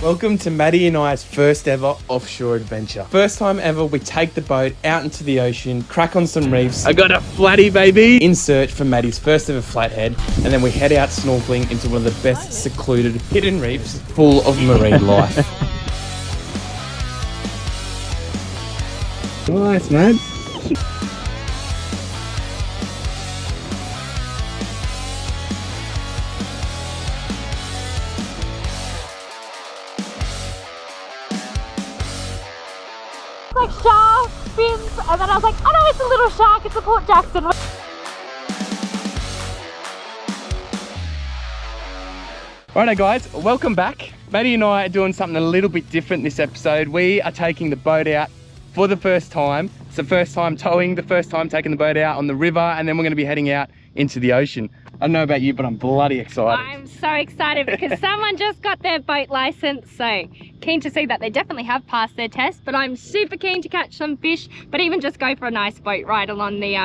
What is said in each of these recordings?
Welcome to Maddy and I's first ever offshore adventure. First time ever we take the boat out into the ocean, crack on some reefs. I got a flatty, baby! In search for Maddy's first ever flathead, and then we head out snorkeling into one of the best secluded hidden reefs full of marine life. Nice, man. Like shark fins, and then I was like, oh no, it's a little shark, it's a Port Jackson. Righto guys, welcome back. Maddy and I are doing something a little bit different this episode. We are taking the boat out for the first time. It's the first time towing, the first time taking the boat out on the river, and then we're going to be heading out into the ocean. I don't know about you, but I'm bloody excited. I'm so excited because someone just got their boat license, so keen to see that. They definitely have passed their test, but I'm super keen to catch some fish, but even just go for a nice boat ride along the,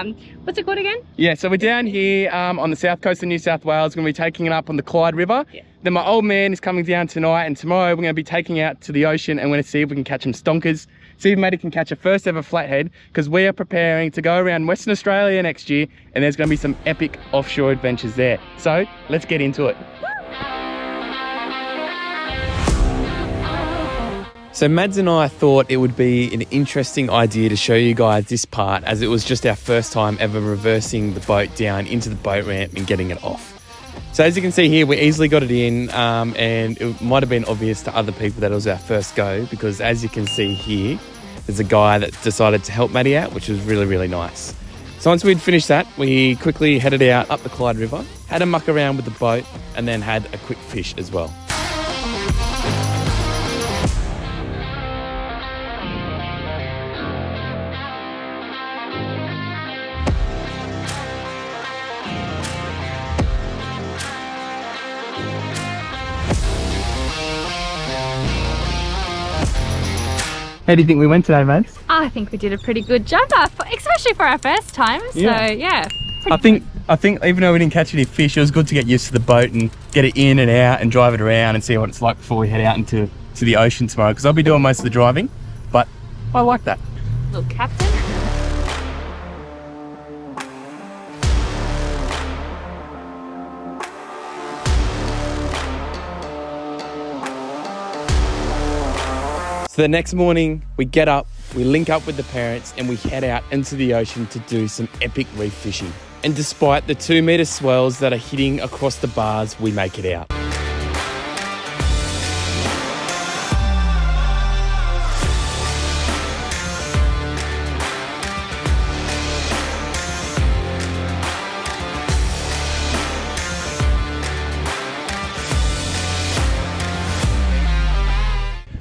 what's it called again? Yeah, so we're down here on the south coast of New South Wales. We're going to be taking it up on the Clyde River. Yeah. Then my old man is coming down tonight, and tomorrow we're going to be taking out to the ocean and we're going to see if we can catch some stonkers. See if Maddy can catch a first ever flathead, because we are preparing to go around Western Australia next year, and there's going to be some epic offshore adventures there. So let's get into it. So Mads and I thought it would be an interesting idea to show you guys this part, as it was just our first time ever reversing the boat down into the boat ramp and getting it off. So as you can see here, we easily got it in, and it might have been obvious to other people that it was our first go, because as you can see here, there's a guy that decided to help Maddy out, which was really, really nice. So once we'd finished that, we quickly headed out up the Clyde River, had a muck around with the boat, and then had a quick fish as well. How do you think we went today, Mads? I think we did a pretty good job, especially for our first time, so yeah. I think even though we didn't catch any fish, it was good to get used to the boat and get it in and out and drive it around and see what it's like before we head out into the ocean tomorrow, because I'll be doing most of the driving, but I like that. Little captain. So the next morning, we get up, we link up with the parents, and we head out into the ocean to do some epic reef fishing. And despite the 2-metre swells that are hitting across the bars, we make it out.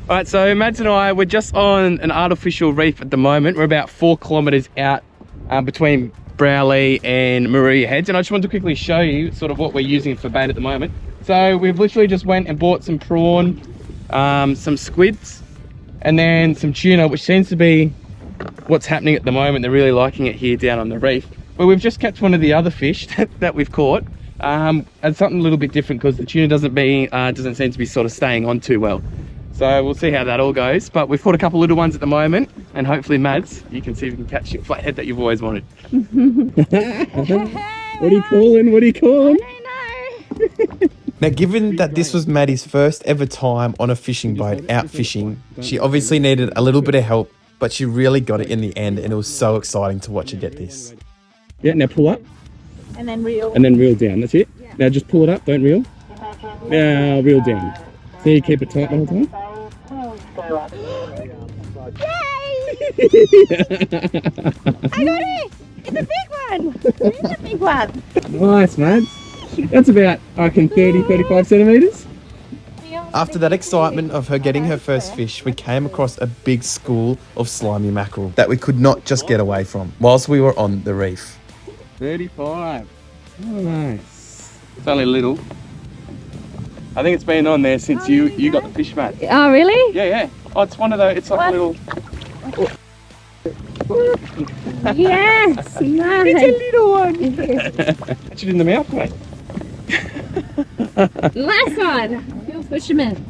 All right, so Mads and I, we're just on an artificial reef at the moment. We're about 4 kilometres out between Browley and Maria Heads, and I just wanted to quickly show you sort of what we're using for bait at the moment. So we've literally just went and bought some prawn, some squids, and then some tuna, which seems to be what's happening at the moment. They're really liking it here down on the reef. But we've just catch one of the other fish that we've caught, and something a little bit different, because the tuna doesn't seem to be sort of staying on too well. So we'll see how that all goes, but we've caught a couple little ones at the moment, and hopefully, Mads, you can see if you can catch your flathead that you've always wanted. What are you calling? What are you calling? I don't know. Now, given that this was Maddy's first ever time on a fishing boat out fishing, she obviously needed a little bit of help, but she really got it in the end, and it was so exciting to watch her get this. Yeah, now pull up. And then reel. And then reel down, that's it. Yeah. Now just pull it up, don't reel. Now reel down. So you keep it tight the whole time. Yay! I got it! It's a big one! It's a big one! Nice, Mads. That's about, I reckon, 30-35 centimetres. After that excitement of her getting her first fish, we came across a big school of slimy mackerel that we could not just get away from whilst we were on the reef. 35. Oh, nice. It's only little. I think it's been on there since you got the fish, Matt. Oh, really? Yeah, yeah. Oh, it's one of those, it's like a little... Yes, nice. It's a little one. Catch it in the mouth, mate. Nice one. You're a fisherman.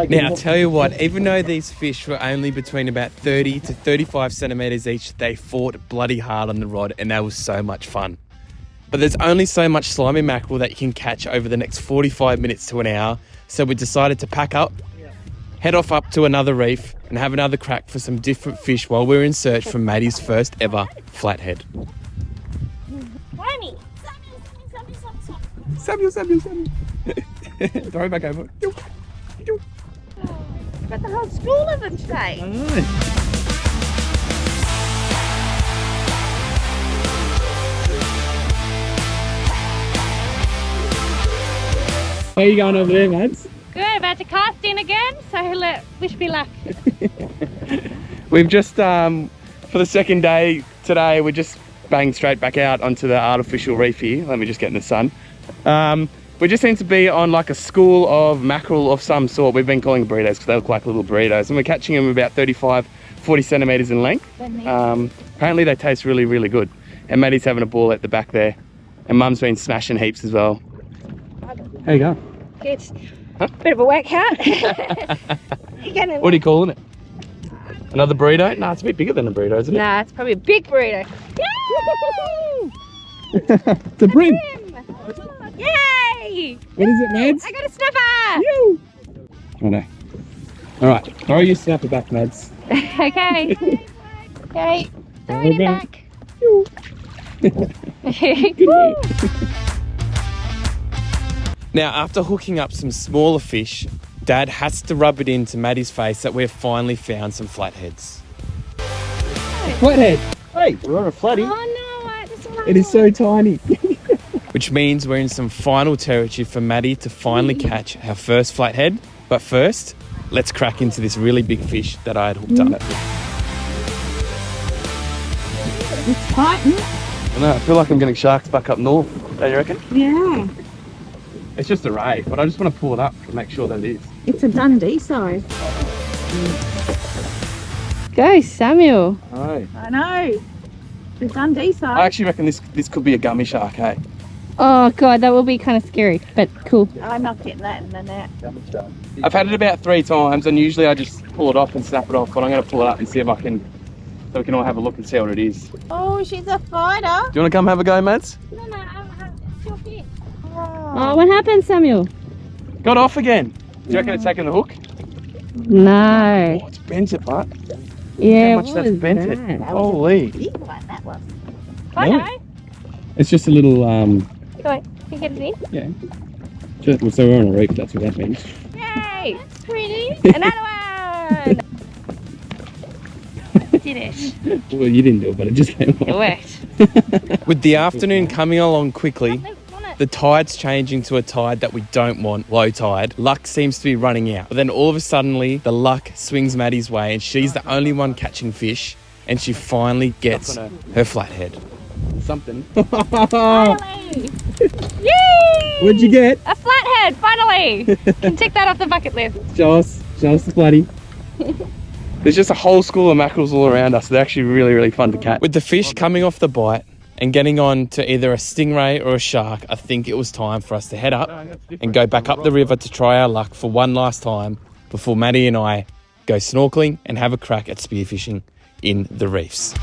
Now, I tell you what, even though these fish were only between about 30 to 35 centimetres each, they fought bloody hard on the rod and they were so much fun. But there's only so much slimy mackerel that you can catch over the next 45 minutes to an hour, so we decided to pack up, head off up to another reef and have another crack for some different fish while we're in search for Maddy's first ever flathead. Samuel. Throw it back over. Got the whole school of them today. How are you going over there, Mads? Good, about to cast in again, so wish me luck. We've just, for the second day today, we're just banged straight back out onto the artificial reef here. Let me just get in the sun. We just seem to be on like a school of mackerel of some sort. We've been calling burritos because they look like little burritos, and we're catching them about 35, 40 centimetres in length. Apparently they taste really, really good. And Maddy's having a ball at the back there. And Mum's been smashing heaps as well. How you going? Good. Huh? Bit of a workout. What are you calling it? Another burrito? No, it's a bit bigger than a burrito, isn't it? Nah, it's probably a big burrito. It's a brim. Yay! What is it, Mads? I got a snapper! Yoo! Oh no. Alright, throw your snapper back, Mads. Okay. Okay. Throw it back. Now, after hooking up some smaller fish, Dad has to rub it into Maddy's face that we've finally found some flatheads. Flathead! Hey, we're on a flatty. Oh no, that's all It is so tiny. Which means we're in some final territory for Maddy to finally catch her first flathead. But first, let's crack into this really big fish that I had hooked up. It's fighting. I know, I feel like I'm getting sharks back up north. Don't you reckon? Yeah. It's just a ray, but I just want to pull it up to make sure that it is. It's a Dundee size. Go, Samuel. Oh. I know. The Dundee size. I actually reckon this could be a gummy shark, hey? Oh god, that will be kind of scary, but cool. I'm not getting that in the net. I've had it about 3 times, and usually I just pull it off and snap it off, but I'm going to pull it up and see if I can, so we can all have a look and see what it is. Do Oh, she's a fighter. you want to come have a go, Mads? No, it's your fish. Oh, what happened, Samuel? Got off again. Do you reckon it's taking the hook? No. Oh, it's bent it, but Yeah, how much that's bent it. That was Holy. a big one, that was. I Really? know. It's just a little, Go on, can you get it in? yeah. So we're on a reef, that's what that means. Yay! That's pretty. Another one! Did it? Well, you didn't do it, but it just came off. It worked. With the afternoon coming along quickly, the tide's changing to a tide that we don't want, low tide. Luck seems to be running out. But then all of a sudden, the luck swings Maddy's way and she's the only one catching fish, and she finally gets her flathead. Something. Finally! Yay! What'd you get? A flathead, finally! Can tick that off the bucket list. Show us the flatty. There's just a whole school of mackerels all around us. They're actually really, really fun to catch. With the fish coming off the bite and getting on to either a stingray or a shark, I think it was time for us to head up and go back up the river to try our luck for one last time before Maddy and I go snorkeling and have a crack at spearfishing in the reefs.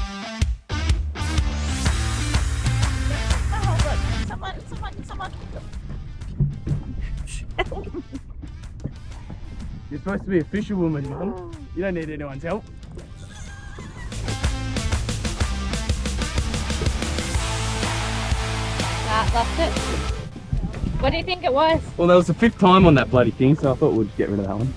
You're supposed to be a fisherwoman, Mum. You don't need anyone's help. Lost it. What do you think it was? Well, there was the 5th time on that bloody thing, so I thought we'd get rid of that one.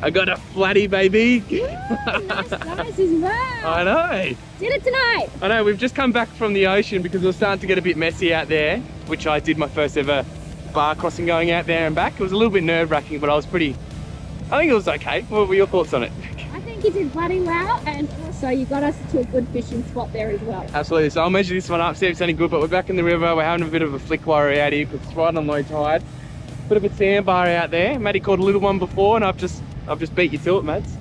I got a flatty, baby. Nice size as well. I know. Did it tonight. I know, we've just come back from the ocean because it was starting to get a bit messy out there, which I did my first ever bar crossing going out there and back. It was a little bit nerve-wracking, but I think it was okay. What were your thoughts on it? I think you did bloody well, and also you got us to a good fishing spot there as well. Absolutely, so I'll measure this one up, see if it's any good, but we're back in the river. We're having a bit of a flick while we're out here because it's right on low tide. Bit of a sandbar out there. Maddy caught a little one before, and I've just beat you to it, Mads.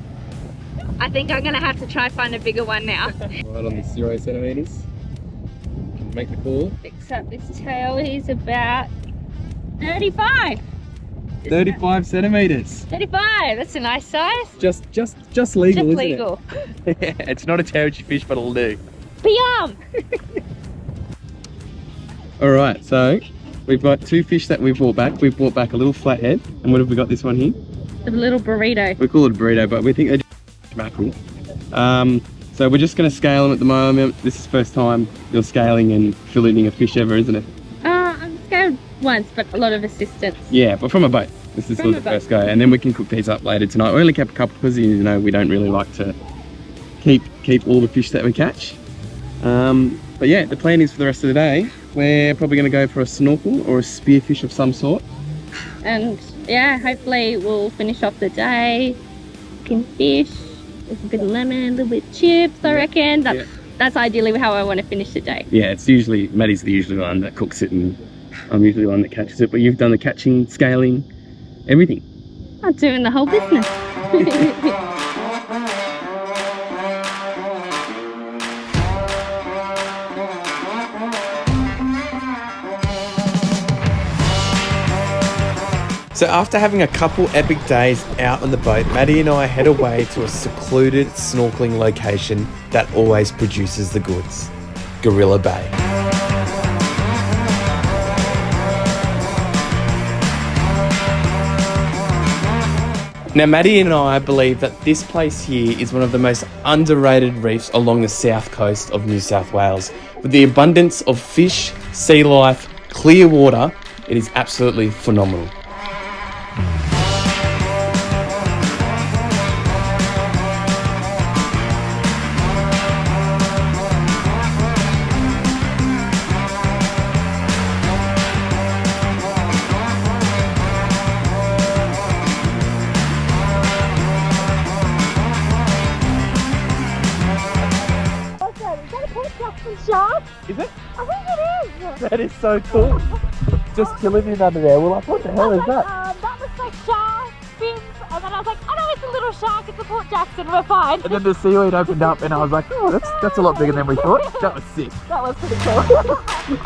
I think I'm gonna have to try find a bigger one now. Right on the 0 centimeters. Make the call. Except this tail is about 35. 35 centimeters. 35, that's a nice size. Just legal, Just isn't legal. it? It's not a territory fish, but it'll do. Yum! All right, so we've got 2 fish that we've brought back. We've brought back a little flathead, and what have we got this one here? A little burrito. We call it a burrito, but we think they're just mackerel. So we're just going to scale them at the moment. This is the first time you're scaling and filleting a fish ever, isn't it? I've scaled once, but a lot of assistance. Yeah, but from a boat. This is From the a boat. first go, and then we can cook these up later tonight. We only kept a couple because, you know, we don't really like to keep all the fish that we catch. But yeah, the plan is for the rest of the day, we're probably going to go for a snorkel or a spearfish of some sort. And yeah, hopefully we'll finish off the day cooking fish with a bit of lemon, a little bit of chips, I reckon. That's ideally how I want to finish the day. Yeah, it's usually, Maddie's the usually one that cooks it and I'm usually the one that catches it, but you've done the catching, scaling, everything. I'm doing the whole business. So after having a couple epic days out on the boat, Maddie and I head away to a secluded snorkeling location that always produces the goods, Gorilla Bay. Now Maddie and I believe that this place here is one of the most underrated reefs along the south coast of New South Wales. With the abundance of fish, sea life, clear water, it is absolutely phenomenal. Is it? I think it is. That is so cool. Just chilling in under there. We're like, what the hell is that? That looks like shark fins, and then I was like, oh no, it's a little shark. It's a Port Jackson. We're fine. And then the seaweed opened up and I was like, oh, that's a lot bigger than we thought. That was sick. That was pretty cool.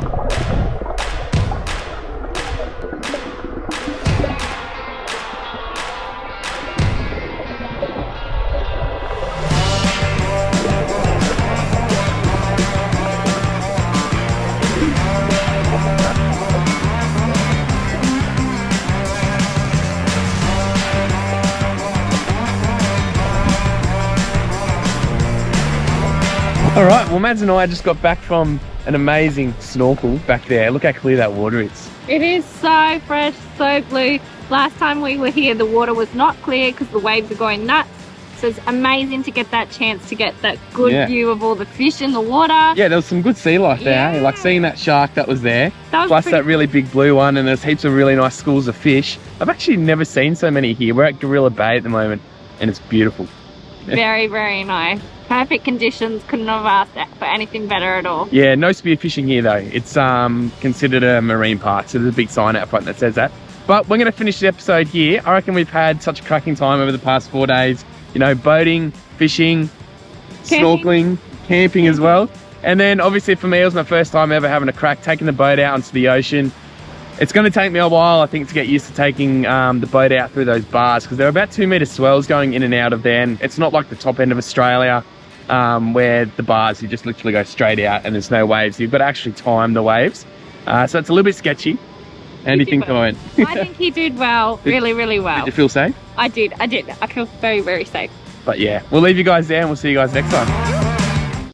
All right, well, Mads and I just got back from an amazing snorkel back there. Look how clear that water is. It is so fresh, so blue. Last time we were here, the water was not clear because the waves are going nuts. So it's amazing to get that chance to get that good view of all the fish in the water. Yeah, there was some good sea life there. Yeah. Like seeing that shark that was there, That was plus pretty that really big blue one, and there's heaps of really nice schools of fish. I've actually never seen so many here. We're at Gorilla Bay at the moment, and it's beautiful. very, very nice. Perfect conditions, couldn't have asked for anything better at all. Yeah, no spearfishing here though. It's considered a marine park, so there's a big sign out front that says that. But we're going to finish the episode here. I reckon we've had such a cracking time over the past 4 days. You know, boating, fishing, snorkeling, camping as well. And then obviously for me, it was my first time ever having a crack, taking the boat out onto the ocean. It's going to take me a while, I think, to get used to taking the boat out through those bars, because there are about 2 metre swells going in and out of there. And it's not like the top end of Australia, where the bars, you just literally go straight out and there's no waves. You've got to actually time the waves. So it's a little bit sketchy. How do you think, Ryan? I think he did well, really, really well. Did you feel safe? I did. I feel very, very safe. But yeah, we'll leave you guys there and we'll see you guys next time.